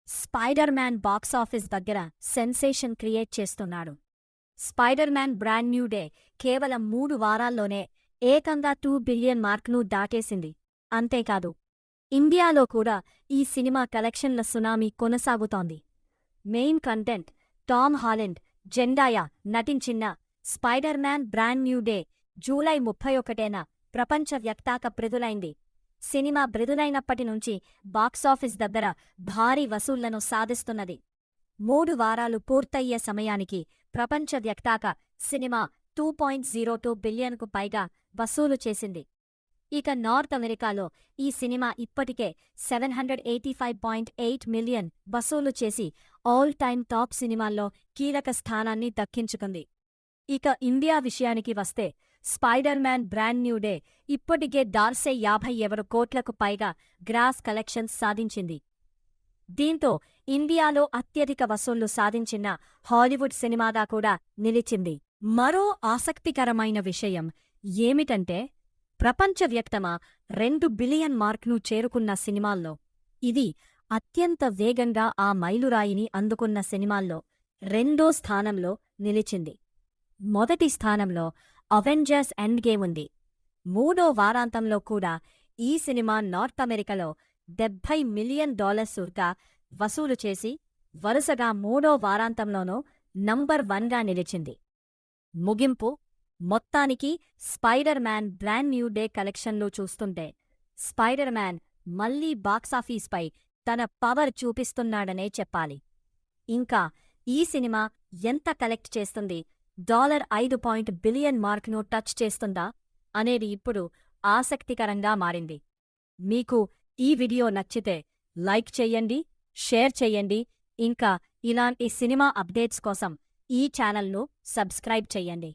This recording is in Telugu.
స్పైడర్ మ్యాన్ బాక్సాఫీస్ దగ్గర సెన్సేషన్ క్రియేట్ చేస్తున్నాడు. Spider Man Brand New day కేవలం 3 వారాల్లోనే ఏకంగా 2 బిలియన్ మార్క్ను దాటేసింది. అంతేకాదు, ఇండియాలో కూడా ఈ సినిమా కలెక్షన్ల సునామీ కొనసాగుతోంది. Main content Tom Holland, Zendaya నటించిన Spider Man Brand New Day July 31న ప్రపంచవ్యాప్తంగా విడుదలైంది. సినిమా విడుదలైనప్పటినుంచి బాక్సాఫీస్ దగ్గర భారీ వసూళ్లను సాధిస్తున్నది. 3 వారాలు పూర్తయ్యే సమయానికి ప్రపంచవ్యాప్తంగా సినిమా 2.02 బిలియన్కు పైగా వసూలు చేసింది. ఇక నార్త్ అమెరికాలో ఈ సినిమా ఇప్పటికే 785.8 మిలియన్ వసూలు చేసి ఆల్ టైమ్ టాప్ సినిమాల్లో కీలక స్థానాన్ని దక్కించుకుంది. ఇక ఇండియా విషయానికి వస్తే spider Man Brand New day ఇప్పటికే 57 కోట్లకు పైగా గ్రాస్ కలెక్షన్స్ సాధించింది. దీంతో ఇండియాలో అత్యధిక వసూళ్లు సాధించిన హాలీవుడ్ సినిమాగా కూడా నిలిచింది. మరో ఆసక్తికరమైన విషయం ఏమిటంటే, ప్రపంచవ్యాప్తంగా 2 బిలియన్ మార్క్ను చేరుకున్న సినిమాల్లో ఇది అత్యంత వేగంగా ఆ మైలురాయిని అందుకున్న సినిమాల్లో రెండో స్థానంలో నిలిచింది. మొదటి స్థానంలో అవెంజర్స్ ఎండ్ గేమ్ ఉంది. 3వ వారాంతంలో కూడా ఈ సినిమా నార్త్ అమెరికాలో $70 మిలియన్ వసూలు చేసి వరుసగా 3వ వారాంతంలోనూ నంబర్ 1గా నిలిచింది. ముగింపు మొత్తానికి spider Man Brand New day కలెక్షన్లు చూస్తుంటే స్పైడర్ మ్యాన్ మళ్లీ బాక్సాఫీస్పై తన పవర్ చూపిస్తున్నాడనే చెప్పాలి. ఇంకా ఈ సినిమా ఎంత కలెక్ట్ చేస్తుంది, $5 బిలియన్ మార్క్ను టచ్ చేస్తుందా అనేది ఇప్పుడు ఆసక్తికరంగా మారింది. మీకు ఈ వీడియో నచ్చితే లైక్ చెయ్యండి, షేర్ చెయ్యండి. ఇంకా ఇలాంటి సినిమా అప్డేట్స్ కోసం ఈ ఛానల్ను సబ్స్క్రైబ్ చెయ్యండి.